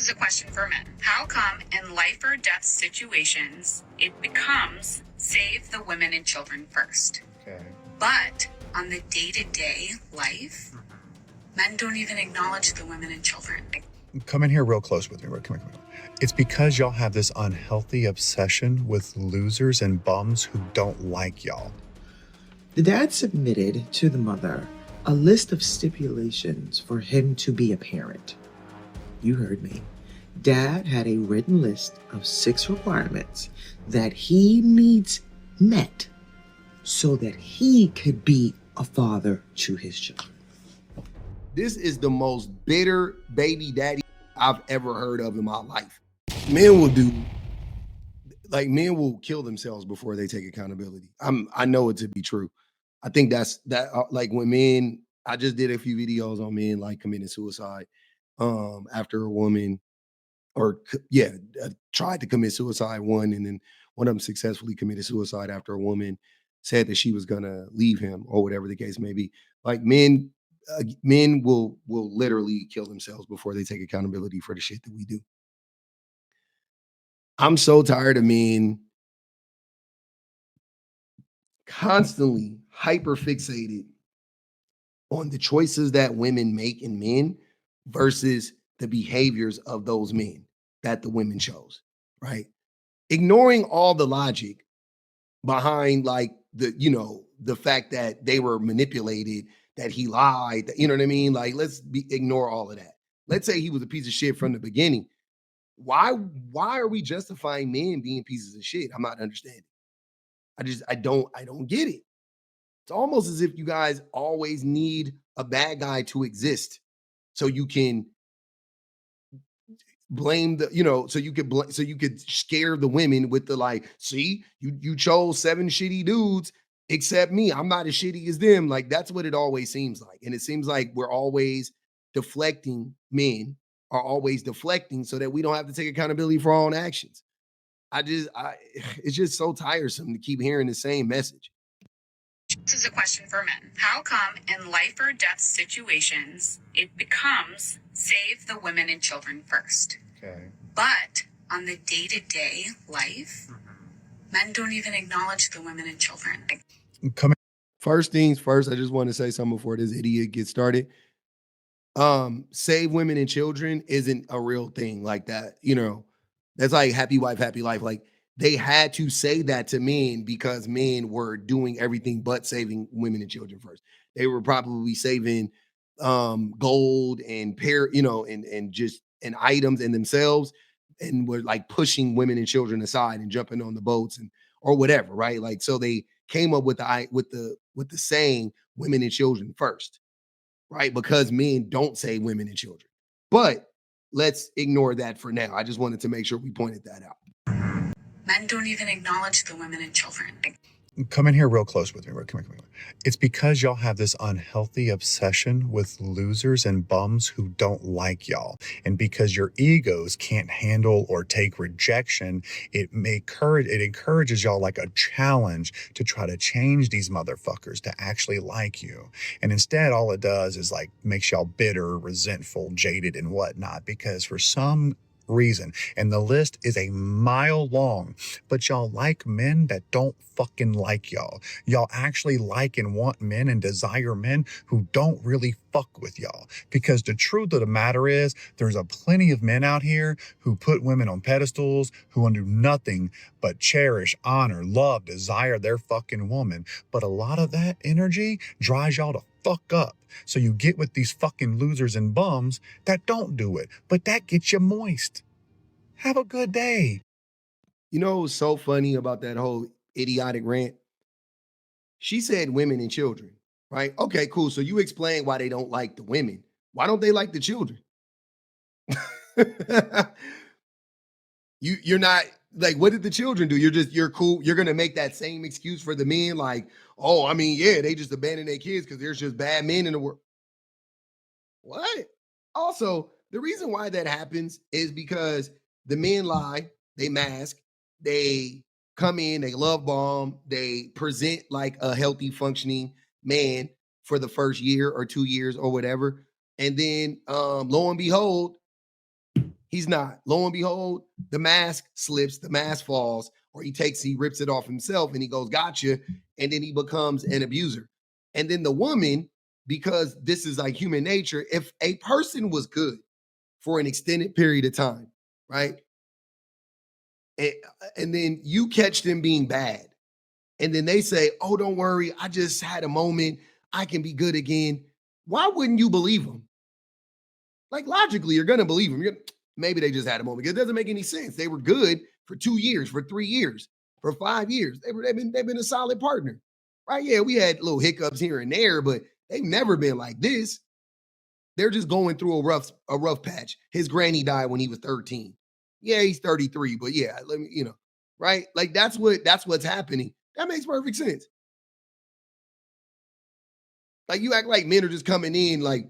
Is a question for men. How come in life or death situations it becomes save the women and children first? Okay. But on the day-to-day life, men don't even acknowledge the women and children. Come in here real close with me. Come here. It's because y'all have this unhealthy obsession with losers and bums who don't like y'all. The dad submitted to the mother a list of stipulations for him to be a parent. You heard me. Dad had a written list of 6 requirements that he needs met so that he could be a father to his children. This is the most bitter baby daddy I've ever heard of in my life. Men will kill themselves before they take accountability. I know it to be true. I think that's like when men, I just did a few videos on men like committing suicide after a woman tried to commit suicide, and then one of them successfully committed suicide after a woman said that she was gonna leave him or whatever the case may be. Like men will literally kill themselves before they take accountability for the shit that we do. I'm so tired of men constantly hyper fixated on the choices that women make in men versus the behaviors of those men that the women chose, right? Ignoring all the logic behind like the fact that they were manipulated, that he lied, you know what I mean? Like ignore all of that. Let's say he was a piece of shit from the beginning. Why are we justifying men being pieces of shit? I'm not understanding. I don't get it. It's almost as if you guys always need a bad guy to exist so you can blame so you could scare the women with the like, see, you chose 7 shitty dudes except me. I'm not as shitty as them. Like that's what it always seems like. And it seems like we're always deflecting, men are always deflecting so that we don't have to take accountability for our own actions. It's just so tiresome to keep hearing the same message. This is a question for men. How come in life or death situations it becomes save the women and children first? Okay. But on the day-to-day life, men don't even acknowledge the women and children. First things first, I just want to say something before this idiot gets started. Save women and children isn't a real thing like that. That's like happy wife, happy life. Like they had to say that to men because men were doing everything but saving women and children first. They were probably saving gold and and items and themselves, and were like pushing women and children aside and jumping on the boats or whatever, right? Like so they came up with the saying women and children first, right? Because men don't save women and children. But let's ignore that for now. I just wanted to make sure we pointed that out. Men don't even acknowledge the women and children. Come in here real close with me. Come here. It's because y'all have this unhealthy obsession with losers and bums who don't like y'all. And because your egos can't handle or take rejection, it encourages y'all like a challenge to try to change these motherfuckers to actually like you. And instead, all it does is like makes y'all bitter, resentful, jaded, and whatnot. Because for some reason, and the list is a mile long, but y'all like men that don't fucking like y'all. Y'all actually like and want men and desire men who don't really fuck with y'all. Because the truth of the matter is, there's a plenty of men out here who put women on pedestals, who do nothing but cherish, honor, love, desire their fucking woman. But a lot of that energy drives y'all to fuck up. So you get with these fucking losers and bums that don't do it, but that gets you moist. Have a good day. You know what's so funny about that whole idiotic rant? She said women and children, right? Okay, cool. So you explain why they don't like the women. Why don't they like the children? You're not like, what did the children do? You're cool. You're gonna make that same excuse for the men, like, oh, I mean, yeah, they just abandon their kids because there's just bad men in the world. What? Also, the reason why that happens is because the men lie, they mask, they come in, they love bomb, they present like a healthy, functioning man for the first year or 2 years or whatever. And then lo and behold, He's not. Lo and behold, the mask slips, the mask falls, or he rips it off himself and he goes, gotcha. And then he becomes an abuser. And then the woman, because this is like human nature, if a person was good for an extended period of time, right? And then you catch them being bad. And then they say, oh, don't worry, I just had a moment. I can be good again. Why wouldn't you believe them? Like logically, you're going to believe them. Maybe they just had a moment. It doesn't make any sense. They were good for 2 years, for 3 years, for 5 years. They've been a solid partner, right? Yeah, we had little hiccups here and there, but they've never been like this. They're just going through a rough patch. His granny died when he was 13. Yeah, he's 33, but yeah, let me, right? Like that's what's happening. That makes perfect sense. Like you act like men are just coming in like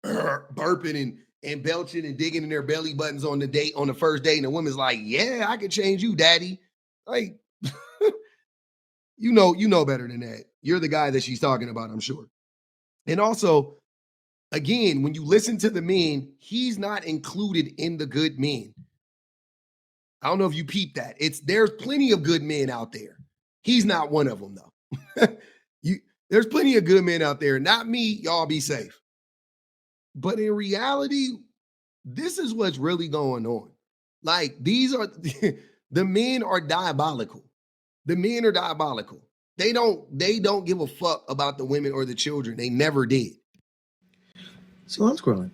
burping and belching and digging in their belly buttons on the first date, and the woman's like, "Yeah, I could change you, daddy." Like, you know better than that. You're the guy that she's talking about, I'm sure. And also, again, when you listen to the men, he's not included in the good men. I don't know if you peep that. There's plenty of good men out there. He's not one of them, though. There's plenty of good men out there. Not me. Y'all be safe. But in reality, this is what's really going on. Like these are the men are diabolical. The men are diabolical. They don't give a fuck about the women or the children. They never did. So I'm scrolling,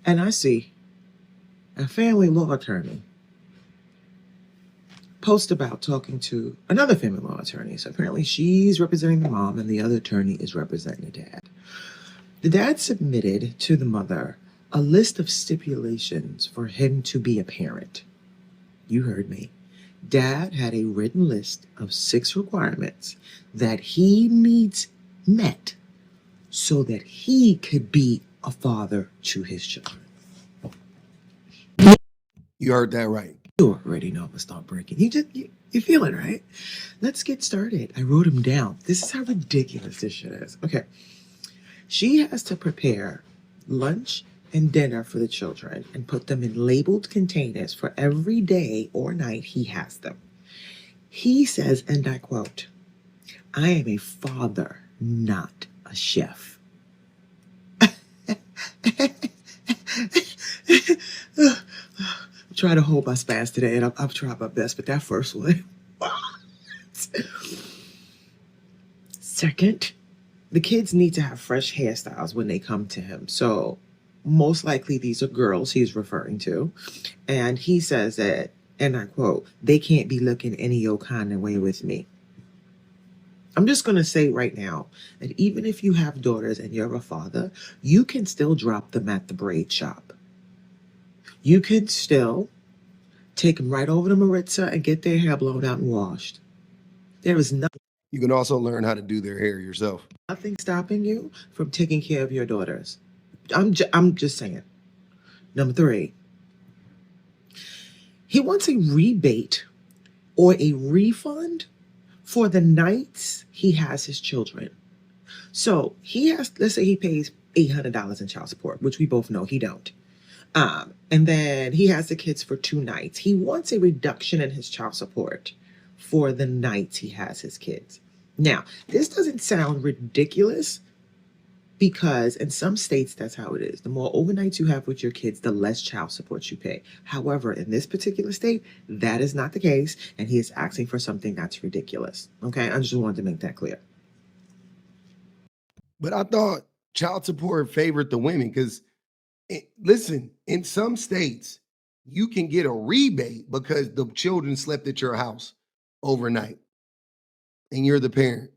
and I see a family law attorney post about talking to another family law attorney. So apparently she's representing the mom and the other attorney is representing the dad. The dad submitted to the mother a list of stipulations for him to be a parent. You heard me. Dad had a written list of 6 requirements that he needs met so that he could be a father to his children. You heard that right. You already know I'm gonna start breaking. You feel it, right? Let's get started. I wrote them down. This is how ridiculous this shit is. Okay. She has to prepare lunch and dinner for the children and put them in labeled containers for every day or night he has them. He says, and I quote, "I am a father, not a chef." I'm trying to hold my spaz today, and I've tried my best, but that first one. Second, the kids need to have fresh hairstyles when they come to him. So most likely these are girls he's referring to. And he says that, and I quote, "They can't be looking any old kind of way with me." I'm just going to say right now that even if you have daughters and you're a father, you can still drop them at the braid shop. You can still take them right over to Maritza and get their hair blown out and washed. There is nothing. You can also learn how to do their hair yourself. Nothing stopping you from taking care of your daughters. I'm just saying. Number 3, he wants a rebate or a refund for the nights he has his children. So let's say he pays $800 in child support, which we both know he don't. And then he has the kids for 2 nights. He wants a reduction in his child support for the nights he has his kids. Now, this doesn't sound ridiculous because in some states, that's how it is. The more overnights you have with your kids, the less child support you pay. However, in this particular state, that is not the case, and he is asking for something that's ridiculous. Okay, I just wanted to make that clear. But I thought child support favored the women because, listen, in some states, you can get a rebate because the children slept at your house overnight and you're the parent.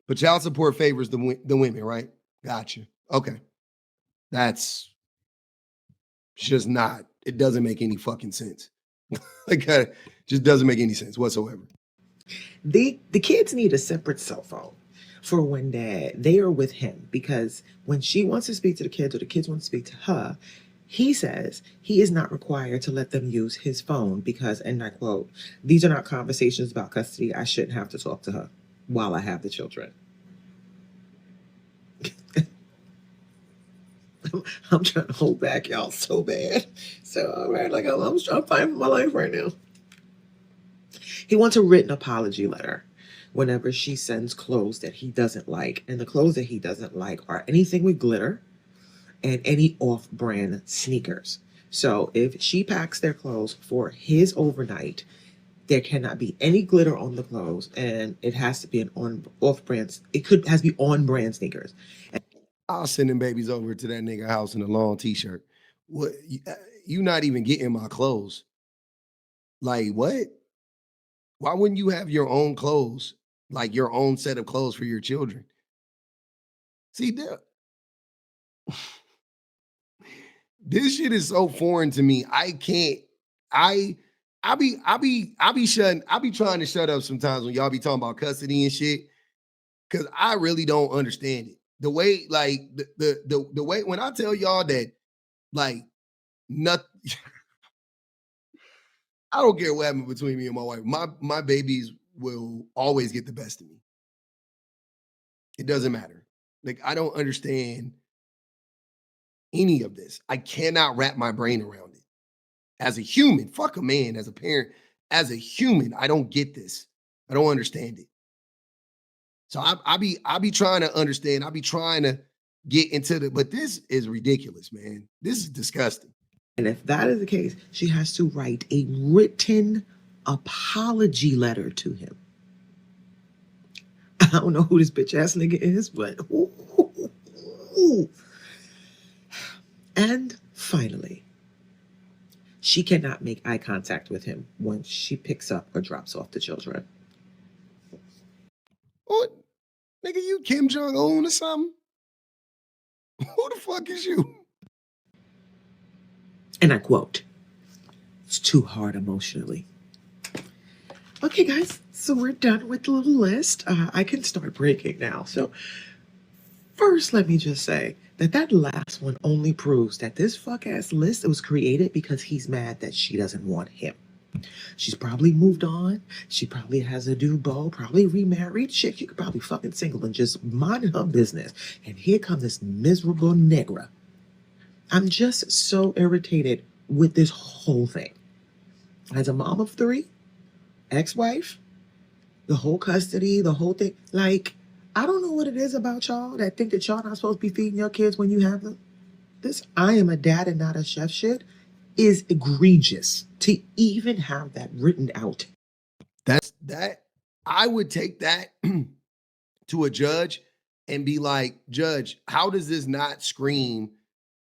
But child support favors the women, right? Gotcha. Okay. That's just not, it doesn't make any fucking sense. Like, just doesn't make any sense whatsoever. The kids need a separate cell phone for when they are with him, because when she wants to speak to the kids or the kids want to speak to her, he says he is not required to let them use his phone because, and I quote, "These are not conversations about custody. I shouldn't have to talk to her while I have the children." I'm trying to hold back, y'all, so bad. So, all right, like I'm fighting for my life right now. He wants a written apology letter whenever she sends clothes that he doesn't like. And the clothes that he doesn't like are anything with glitter and any off-brand sneakers. So if she packs their clothes for his overnight, there cannot be any glitter on the clothes, and it has to be an off-brand. Has to be on-brand sneakers. I'll send them babies over to that nigga house in a long t-shirt. What? You not even getting my clothes? Like what? Why wouldn't you have your own clothes, like your own set of clothes for your children? See, this shit is so foreign to me. I can't. I be trying to shut up sometimes when y'all be talking about custody and shit, because I really don't understand it. The way, like the way when I tell y'all that, like, nothing. I don't care what happened between me and my wife. My babies will always get the best of me. It doesn't matter. Like, I don't understand any of this. I cannot wrap my brain around it. As a human, fuck a man, as a parent, as a human, I don't get this. I don't understand it. So I be trying to understand. I be trying to get into the, but this is ridiculous, man. This is disgusting. And if that is the case, she has to write a written apology letter to him. I don't know who this bitch ass nigga is, but ooh. And finally, she cannot make eye contact with him when she picks up or drops off the children. What? Nigga, you Kim Jong-un or something? Who the fuck is you? And I quote, "It's too hard emotionally." Okay, guys, so we're done with the little list. I can start breaking now. So first, let me just say that last one only proves that this fuck-ass list was created because he's mad that she doesn't want him. She's probably moved on. She probably has a new beau, probably remarried. Shit, she could probably fucking single and just minding her business. And here comes this miserable negra. I'm just so irritated with this whole thing. As a mom of 3, ex-wife, the whole custody, the whole thing. Like, I don't know what it is about y'all that think that y'all not supposed to be feeding your kids when you have them. This "I am a dad and not a chef" shit is egregious to even have that written out. That I would take that to a judge and be like, "Judge, how does this not scream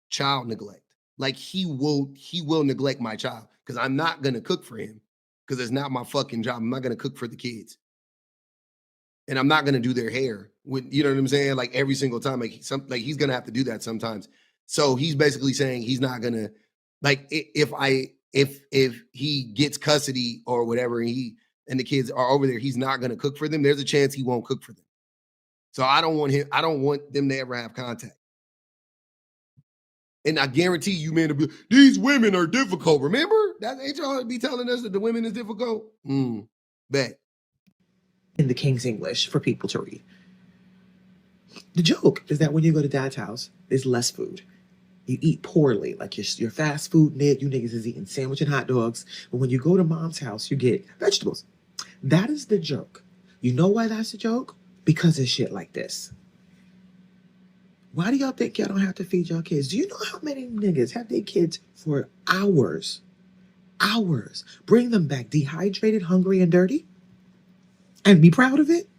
child neglect? Like he will neglect my child because I'm not gonna cook for him because it's not my fucking job. I'm not gonna cook for the kids, and I'm not gonna do their hair. When you know what I'm saying? Like every single time, like he's gonna have to do that sometimes. So he's basically saying he's not gonna like if he gets custody or whatever, and the kids are over there, he's not gonna cook for them. There's a chance he won't cook for them. So I don't want them to ever have contact. And I guarantee you, men, these women are difficult. Remember? That ain't y'all be telling us that the women is difficult? Bet. In the King's English for people to read. The joke is that when you go to dad's house, there's less food. You eat poorly, like your fast food you niggas is eating sandwich and hot dogs. But when you go to mom's house, you get vegetables. That is the joke. You know why that's the joke? Because of shit like this. Why do y'all think y'all don't have to feed y'all kids? Do you know how many niggas have their kids for hours? Hours. Bring them back dehydrated, hungry, and dirty? And be proud of it?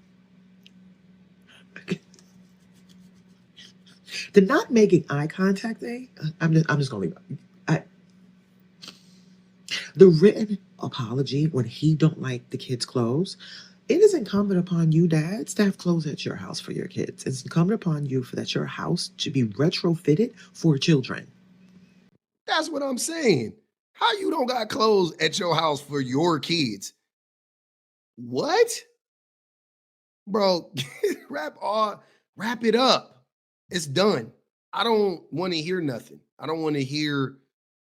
The not making eye contact thing, I'm just gonna leave it. The written apology when he don't like the kids' clothes, it is incumbent upon you, dads, to have clothes at your house for your kids. It's incumbent upon you for that your house to be retrofitted for children. That's what I'm saying. How you don't got clothes at your house for your kids? What? Bro, wrap it up. It's done. I don't want to hear nothing. I don't want to hear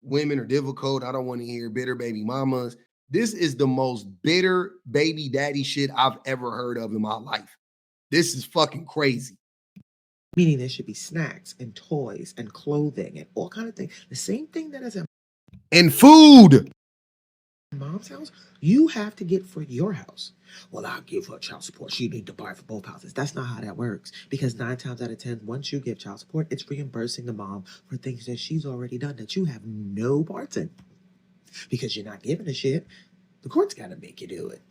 women are difficult. I don't want to hear bitter baby mamas. This is the most bitter baby daddy shit I've ever heard of in my life. This is fucking crazy. Meaning there should be snacks and toys and clothing and all kind of things. The same thing that is at And food. mom's house, you have to get for your house. Well, I'll give her child support. She need to buy for both houses. That's not how that works. Because 9 times out of 10, once you give child support, it's reimbursing the mom for things that she's already done that you have no parts in. Because you're not giving a shit. The court's got to make you do it.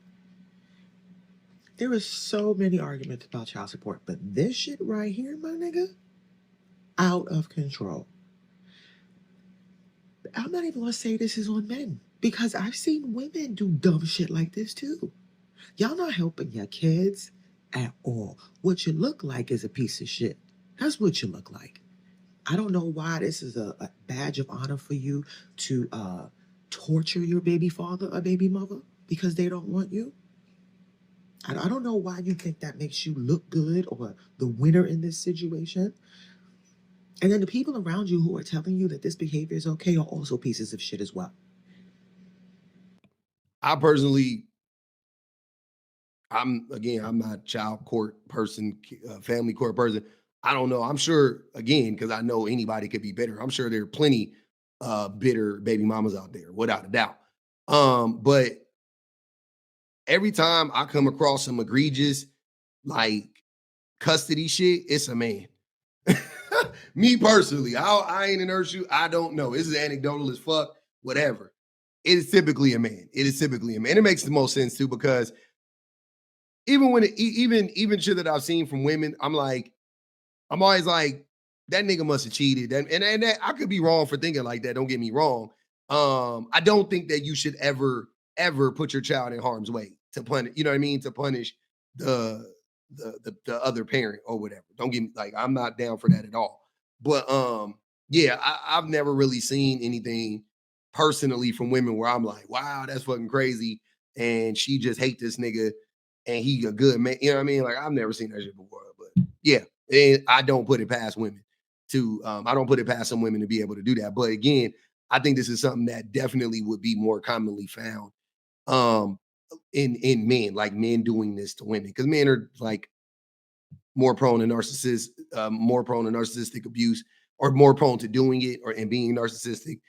There is so many arguments about child support, but this shit right here, my nigga, out of control. I'm not even gonna say this is on men because I've seen women do dumb shit like this too. Y'all not helping your kids at all. What you look like is a piece of shit. That's what you look like. I don't know why this is a badge of honor for you to torture your baby father or baby mother because they don't want you. I don't know why you think that makes you look good or the winner in this situation. And then the people around you who are telling you that this behavior is okay are also pieces of shit as well. I personally, I'm not a child court person, family court person. I don't know. I'm sure, again, because I know anybody could be bitter. I'm sure there are plenty bitter baby mamas out there, without a doubt. But every time I come across some egregious like custody shit, it's a man. Me personally, I ain't in her shoe. I don't know. This is anecdotal as fuck, whatever. It is typically a man. It is typically a man. It makes the most sense too, because even when even shit that I've seen from women, I'm always like, that nigga must have cheated. And that, I could be wrong for thinking like that. Don't get me wrong. I don't think that you should ever put your child in harm's way to punish, you know what I mean? To punish the the other parent or whatever. Don't get me, like, I'm not down for that at all. But yeah, I've never really seen anything personally from women where I'm like, wow, that's fucking crazy. And she just hate this nigga and he a good man. You know what I mean? Like, I've never seen that shit before. But yeah, and I don't put it past women to I don't put it past some women to be able to do that. But again, I think this is something that definitely would be more commonly found um in men, like men doing this to women, because men are like more prone to narcissistic abuse, or more prone to doing it or and being narcissistic.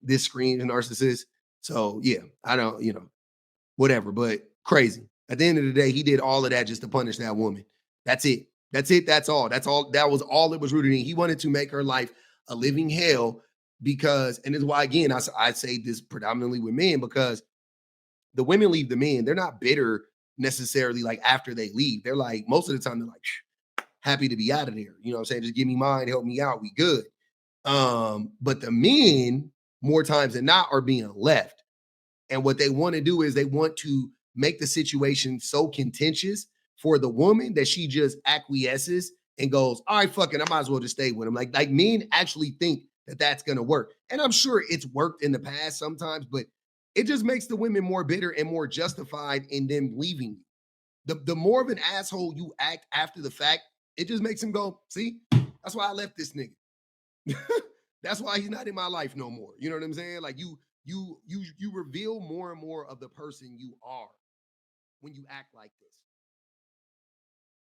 This screams narcissist. So yeah, I don't, whatever, but crazy. At the end of the day, he did all of that just to punish that woman. That's it. That's it. That's all. That's all. That was all it was rooted in. He wanted to make her life a living hell because, and this is why, again, I say this predominantly with men, because the women leave the men. They're not bitter necessarily like after they leave. They're like, most of the time, they're like, happy to be out of there. You know what I'm saying? Just give me mine, help me out. We good. But the men, more times than not, are being left. And what they want to do is they want to make the situation so contentious for the woman that she just acquiesces and goes, all right, fuck it, I might as well just stay with him. Like men actually think that that's going to work. And I'm sure it's worked in the past sometimes, but it just makes the women more bitter and more justified in them leaving you. The more of an asshole you act after the fact, it just makes him go, see, that's why I left this nigga. That's why he's not in my life no more. You know what I'm saying? Like you reveal more and more of the person you are when you act like this.